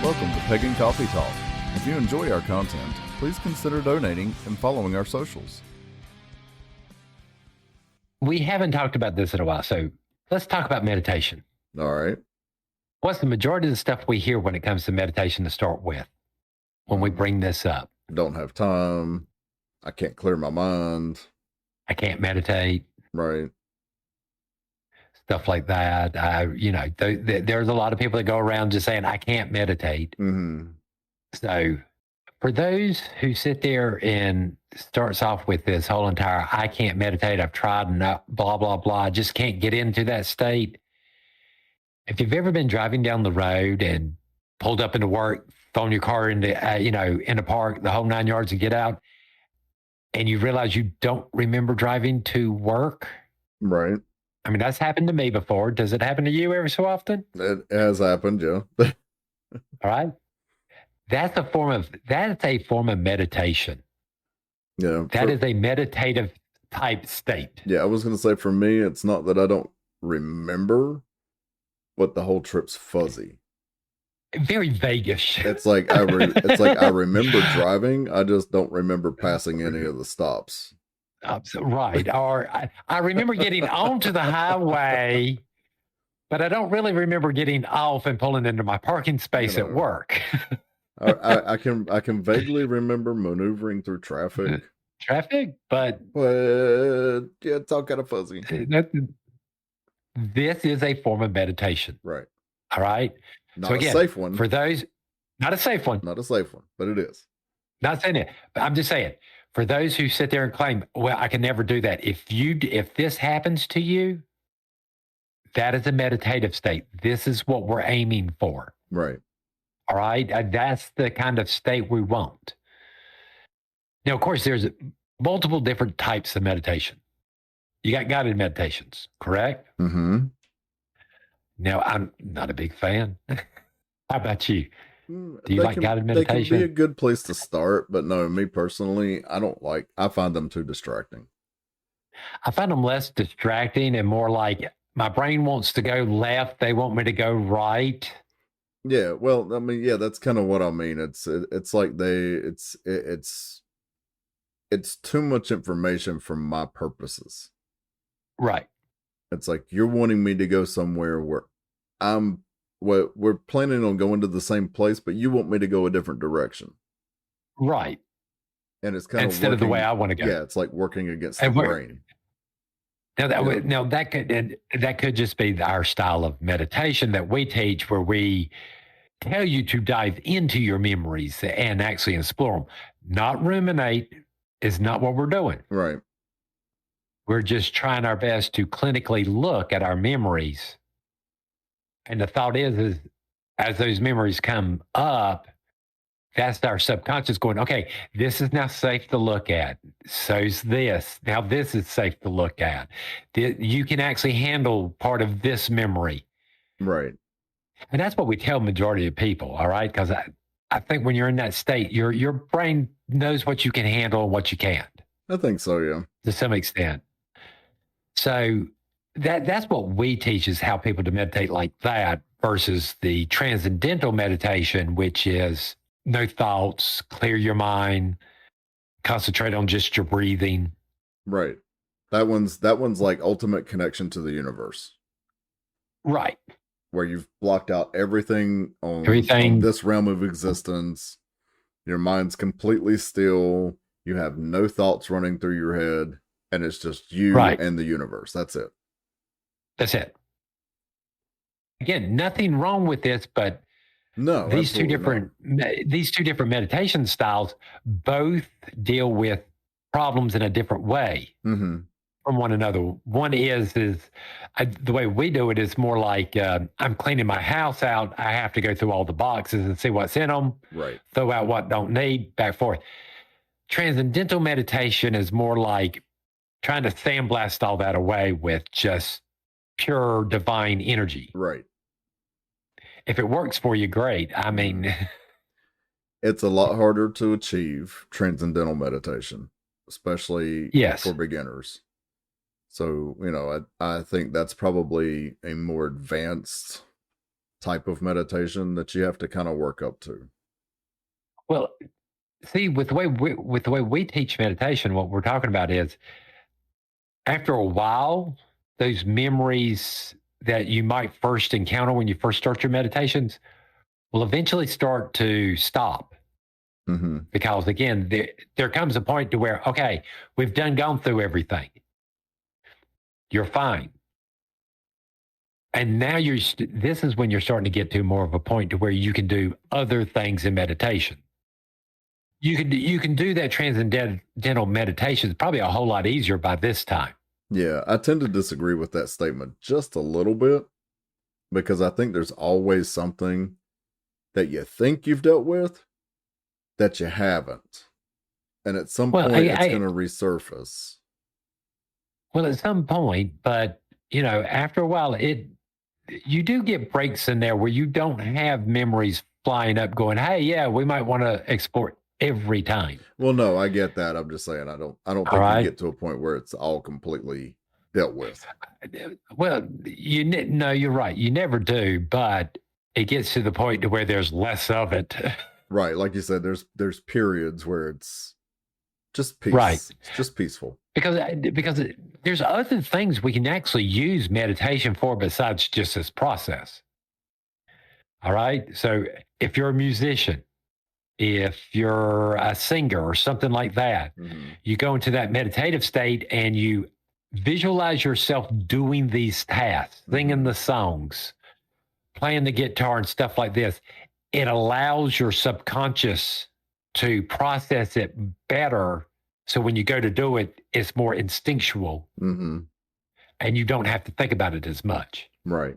Welcome to Pagan Coffee Talk. If you enjoy our content, please consider donating and following our socials. We haven't talked about this in a while, so let's talk about meditation. All right. What's the majority of the stuff we hear when it comes to meditation to start with when we bring this up? Don't have time. I can't clear my mind. I can't meditate. Right. Stuff like that. There's a lot of people that go around just saying, I can't meditate. Mm-hmm. So for those who sit there and starts off with this whole entire, I can't meditate, I've tried and blah, blah, blah, I just can't get into that state. If you've ever been driving down the road and pulled up into work, thrown your car into, in a park, the whole 9 yards and get out, and you realize you don't remember driving to work. Right. I mean, that's happened to me before. Does it happen to you every so often? It has happened, yeah. All right. That's a form of meditation. Yeah. That is a meditative type state. Yeah, I was going to say for me, it's not that I don't remember, but the whole trip's fuzzy. Very vaguish. It's like I remember driving, I just don't remember passing any of the stops. Right. Or I remember getting onto the highway, but I don't really remember getting off and pulling into my parking space at work. I can vaguely remember maneuvering through traffic. But yeah, it's all kind of fuzzy. This is a form of meditation. Right. All right. Not a safe one. For those, not a safe one. Not a safe one, but it is. Not saying it. But I'm just saying, for those who sit there and claim, well, I can never do that. If this happens to you, that is a meditative state. This is what we're aiming for. Right. All right. That's the kind of state we want. Now, of course, there's multiple different types of meditation. You got guided meditations, correct? Mm-hmm. Now, I'm not a big fan. How about you? Do you like guided meditation? They can be a good place to start, but no, me personally, I find them too distracting. I find them less distracting and more like my brain wants to go left. They want me to go right. Yeah. Well, I mean, yeah, that's kind of what I mean. It's like it's too much information for my purposes. Right. It's like you're wanting me to go somewhere where we're planning on going to the same place, but you want me to go a different direction. Right. And it's kind instead of the way I want to go. Yeah, it's like working against the brain. Now that could just be our style of meditation that we teach, where we tell you to dive into your memories and actually explore them. Not ruminate is not what we're doing. Right. We're just trying our best to clinically look at our memories. And the thought is as those memories come up, that's our subconscious going, okay, this is now safe to look at. So's this. Now this is safe to look at. You can actually handle part of this memory. Right. And that's what we tell majority of people, all right? Because I think when you're in that state, your brain knows what you can handle and what you can't. I think so, yeah. To some extent. So that's what we teach, is how people to meditate like that versus the transcendental meditation, which is no thoughts, clear your mind, concentrate on just your breathing. Right. That one's like ultimate connection to the universe. Right. Where you've blocked out everything on this realm of existence. Your mind's completely still. You have no thoughts running through your head. And it's just you and the universe. That's it. That's it. Again, nothing wrong with this, but no, these two different meditation styles both deal with problems in a different way from one another. One is the way we do it is more like I'm cleaning my house out. I have to go through all the boxes and see what's in them. Right. Throw out what don't need, back and forth. Transcendental meditation is more like trying to sandblast all that away with just pure divine energy. Right. If it works for you, great. I mean, it's a lot harder to achieve transcendental meditation, especially for beginners. So, I think that's probably a more advanced type of meditation that you have to kind of work up to. Well, see, with the way we teach meditation, what we're talking about is after a while, those memories that you might first encounter when you first start your meditations will eventually start to stop. Mm-hmm. Because again, there comes a point to where, okay, we've gone through everything. You're fine. And now this is when you're starting to get to more of a point to where you can do other things in meditation. You can do that transcendental meditation. It's probably a whole lot easier by this time. Yeah, I tend to disagree with that statement just a little bit, because I think there's always something that you think you've dealt with that you haven't. And at some point, it's going to resurface. Well, at some point, but, after a while, you do get breaks in there where you don't have memories flying up going, hey, yeah, we might want to explore every time. Well, no, I get that. I'm just saying, I don't think you get to a point where it's all completely dealt with. Well, you're right. You never do, but it gets to the point to where there's less of it. Right. Like you said, there's periods where it's just peace. Right. It's just peaceful. Because there's other things we can actually use meditation for besides just this process. All right. So if you're a musician, if you're a singer or something like that, you go into that meditative state and you visualize yourself doing these tasks, singing the songs, playing the guitar and stuff like this. It allows your subconscious to process it better. So when you go to do it, it's more instinctual. Mm-hmm. And you don't have to think about it as much. Right.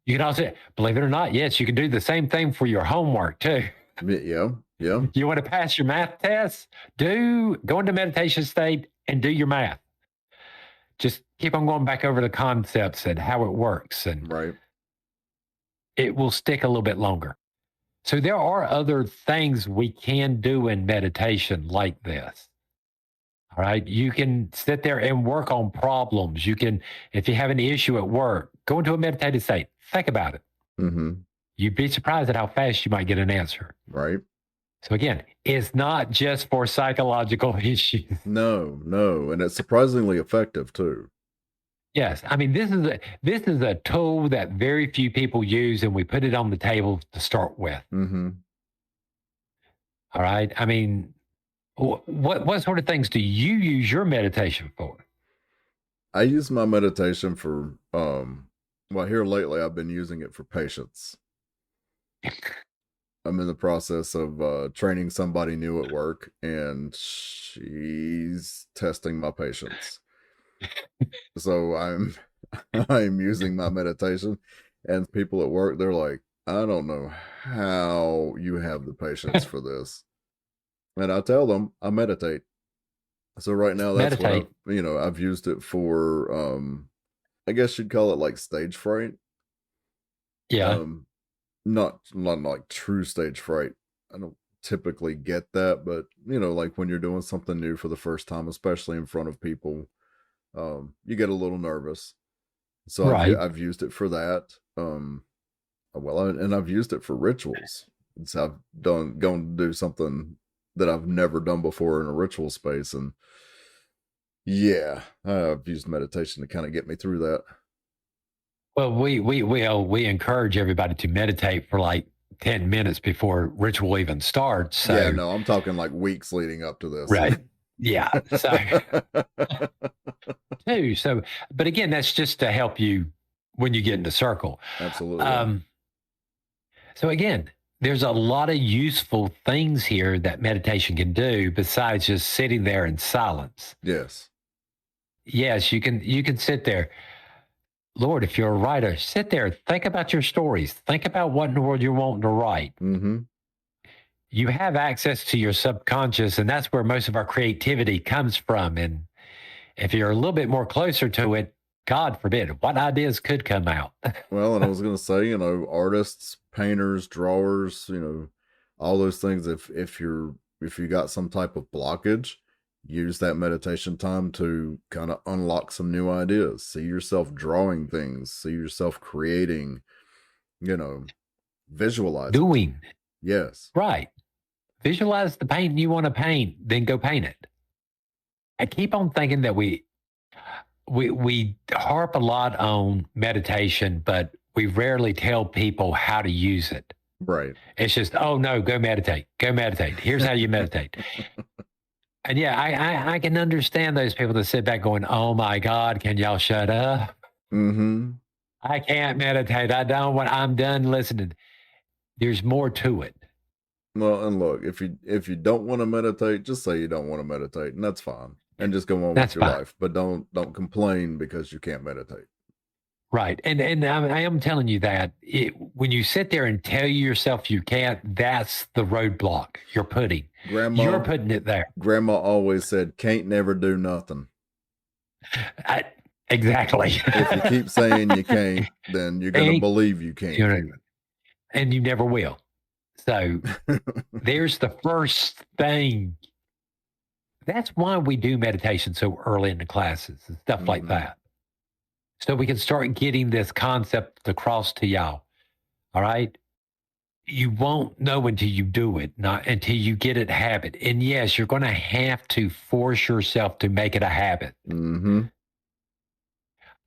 You can also, believe it or not, yes, you can do the same thing for your homework too. Yeah. You want to pass your math test? Go into meditation state and do your math. Just keep on going back over the concepts and how it works. And right. It will stick a little bit longer. So there are other things we can do in meditation like this. All right. You can sit there and work on problems. You can, if you have an issue at work, go into a meditative state. Think about it. Mm-hmm. You'd be surprised at how fast you might get an answer. Right. So again, it's not just for psychological issues. No. And it's surprisingly effective too. Yes. I mean, this is a tool that very few people use, and we put it on the table to start with. Mm-hmm. All right. I mean, what sort of things do you use your meditation for? I use my meditation for, here lately I've been using it for patience. I'm in the process of training somebody new at work, and she's testing my patience. So I'm using my meditation, and people at work, they're like, I don't know how you have the patience for this. And I tell them I meditate. So right now that's what I've used it for. I guess you'd call it like stage fright. Yeah. Not like true stage fright. I don't typically get that, but like when you're doing something new for the first time, especially in front of people, you get a little nervous. So I've used it for that. And I've used it for rituals. So I've gone to do something that I've never done before in a ritual space, and yeah, I've used meditation to kind of get me through that. Well, we encourage everybody to meditate for like 10 minutes before ritual even starts. So. Yeah, no, I'm talking like weeks leading up to this. Right. Yeah. So, but again, that's just to help you when you get in the circle. Absolutely. So again, there's a lot of useful things here that meditation can do besides just sitting there in silence. Yes. Yes, you can sit there. Lord, if you're a writer, sit there, think about your stories. Think about what in the world you're wanting to write. Mm-hmm. You have access to your subconscious, and that's where most of our creativity comes from. And if you're a little bit more closer to it, God forbid, what ideas could come out? Well, and I was going to say, artists, painters, drawers, all those things. If you got some type of blockage, use that meditation time to kind of unlock some new ideas. See yourself drawing things, see yourself creating, Visualize doing. It. Yes. Right. Visualize the painting you want to paint, then go paint it. I keep on thinking that we harp a lot on meditation, but we rarely tell people how to use it. Right. It's just, oh no, go meditate. Go meditate. Here's how you meditate. And yeah, I can understand those people that sit back going, oh my God, can y'all shut up? Mm-hmm. I can't meditate. I'm done listening. There's more to it. Well, and look, if you don't want to meditate, just say you don't want to meditate, and that's fine. And just go on with your life. But don't complain because you can't meditate. Right. And I am telling you that when you sit there and tell yourself you can't, that's the roadblock you're putting. You're putting it there. Grandma always said, can't never do nothing. Exactly. If you keep saying you can't, then you're going to believe you can't. And you never will. So there's the first thing. That's why we do meditation so early in the classes and stuff like that. So we can start getting this concept across to y'all. All right? You won't know until you do it, not until you get it habit. And yes, you're going to have to force yourself to make it a habit.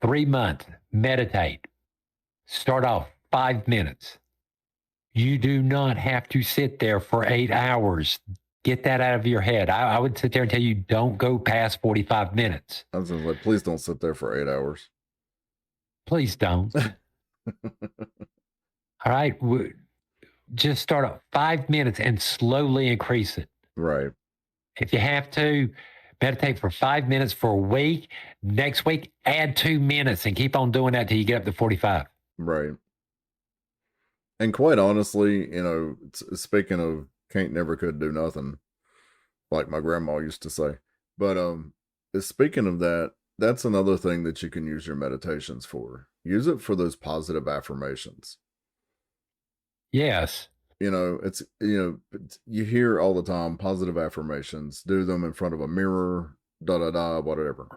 3 months, meditate. Start off 5 minutes. You do not have to sit there for 8 hours. Get that out of your head. I would sit there and tell you, don't go past 45 minutes. I was like, please don't sit there for 8 hours. Please don't. All right. Just start at 5 minutes and slowly increase it. Right. If you have to, meditate for 5 minutes for a week. Next week, add 2 minutes and keep on doing that till you get up to 45. Right. And quite honestly, speaking of can't, never, could, do nothing, like my grandma used to say. But speaking of that, that's another thing that you can use your meditations for. Use it for those positive affirmations. Yes. It's, you hear all the time positive affirmations, do them in front of a mirror, whatever.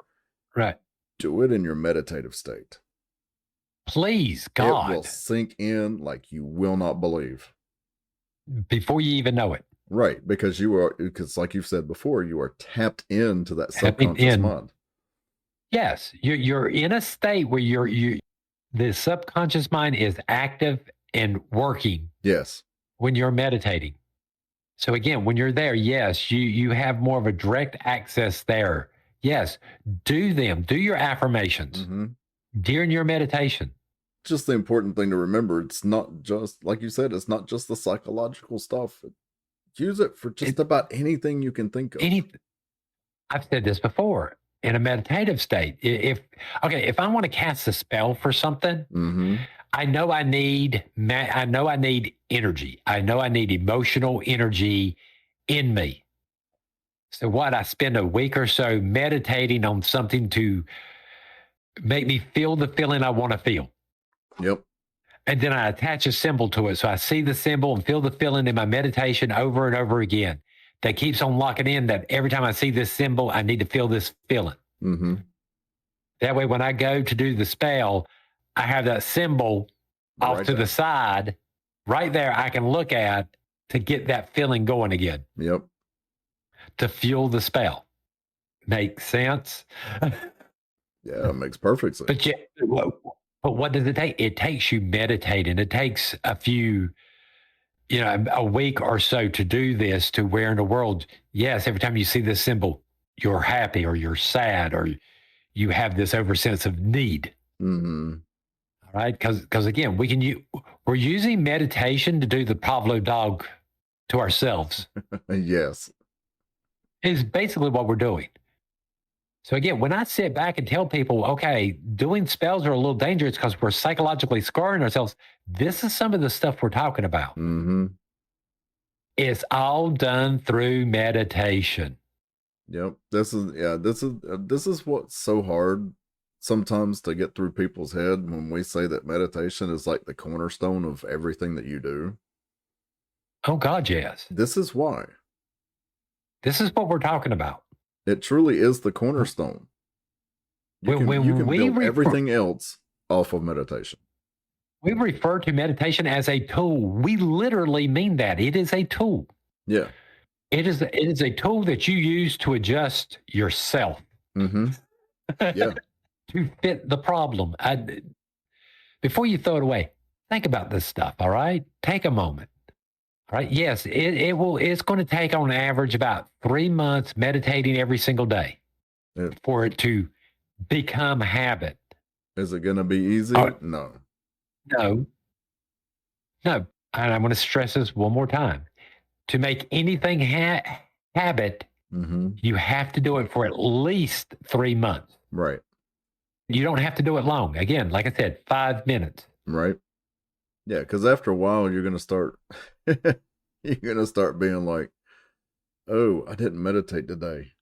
Right. Do it in your meditative state. Please, God. It will sink in like you will not believe. Before you even know it. Right. Because like you've said before, you are tapped into that subconscious mind. Yes. You're in a state where the subconscious mind is active and working. Yes. When you're meditating. So again, when you're there, yes, you have more of a direct access there. Yes. Do them. Do your affirmations during your meditation. Just the important thing to remember, it's not just, like you said, it's not just the psychological stuff. Use it for just about anything you can think of. I've said this before. In a meditative state, if I want to cast a spell for something, I know I need energy. I know I need emotional energy in me. So I spend a week or so meditating on something to make me feel the feeling I want to feel. Yep. And then I attach a symbol to it. So I see the symbol and feel the feeling in my meditation over and over again. That keeps on locking in that every time I see this symbol, I need to feel this feeling. That way, when I go to do the spell, I have that symbol off to the side right there I can look at to get that feeling going again. Yep. To fuel the spell. Makes sense? Yeah, it makes perfect sense. But what does it take? It takes you meditating. It takes a few... a week or so to do this, to where in the world, yes, every time you see this symbol, you're happy or you're sad or you have this over sense of need. All right. Because again, we're using meditation to do the Pavlov dog to ourselves. Yes. Is basically what we're doing. So again, when I sit back and tell people, okay, doing spells are a little dangerous because we're psychologically scarring ourselves. This is some of the stuff we're talking about. It's all done through meditation. Yep. This is what's so hard sometimes to get through people's head when we say that meditation is like the cornerstone of everything that you do. Oh God, yes. This is why. This is what we're talking about. It truly is the cornerstone. You can build everything else off of meditation. We refer to meditation as a tool. We literally mean that. It is a tool. Yeah. It is a tool that you use to adjust yourself. Mm-hmm. Yeah. To fit the problem. Before you throw it away, think about this stuff, all right? Take a moment. All right. Yes, it's going to take on average about 3 months meditating every single day for it to become a habit. Is it going to be easy? No. No. And I'm going to stress this one more time. To make anything habit, you have to do it for at least 3 months. Right. You don't have to do it long. Again, like I said, 5 minutes. Right. Yeah, because after a while, you're going to start being like, oh, I didn't meditate today.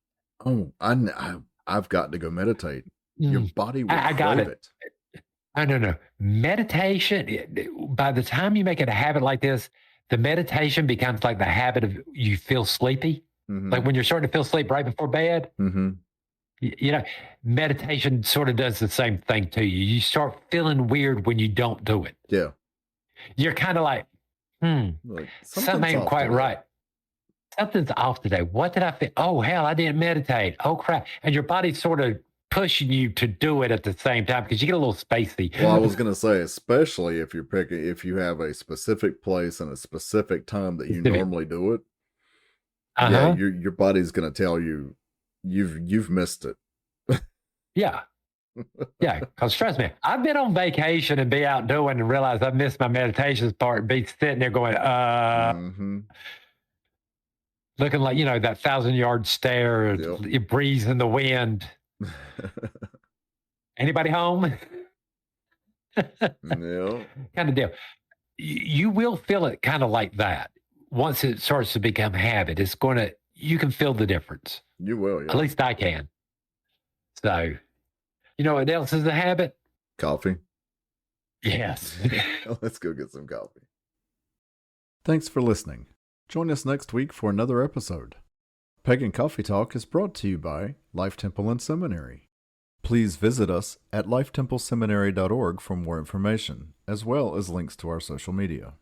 Oh, I've got to go meditate. Your body will crave it. No. Meditation, by the time you make it a habit like this, the meditation becomes like the habit of you feel sleepy. Like when you're starting to feel sleep right before bed, you know, meditation sort of does the same thing to you. You start feeling weird when you don't do it. Yeah. You're kind of like, something ain't quite right. Something's off today. What did I feel? Oh, hell, I didn't meditate. Oh, crap. And your body's sort of pushing you to do it at the same time because you get a little spacey. Well, I was going to say, especially if you have a specific place and a specific time that you normally do it. Yeah, your body's going to tell you you've missed it. Yeah. Yeah, because trust me, I've been on vacation and be out doing and realize I missed my meditations part and be sitting there going, looking like, that 1,000-yard stare, you breeze in the wind. Anybody home? No. Kind of deal. You will feel it kind of like that. Once it starts to become habit, you can feel the difference. You will, yeah. At least I can. So, you know what else is a habit? Coffee. Yes. Let's go get some coffee. Thanks for listening. Join us next week for another episode. Pagan Coffee Talk is brought to you by Life Temple and Seminary. Please visit us at lifetempleseminary.org for more information, as well as links to our social media: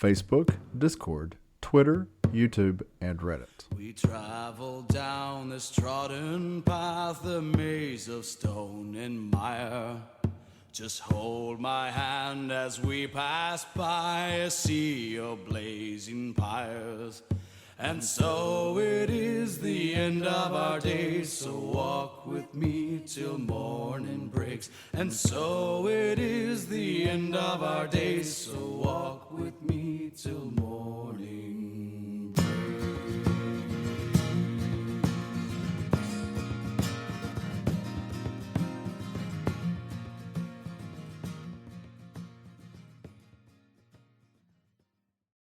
Facebook, Discord, Twitter, YouTube, and Reddit. We travel down this trodden path, a maze of stone and mire. Just hold my hand as we pass by a sea of blazing pyres. And so it is the end of our days, so walk with me till morning breaks. And so it is the end of our days, so walk with me till morning breaks.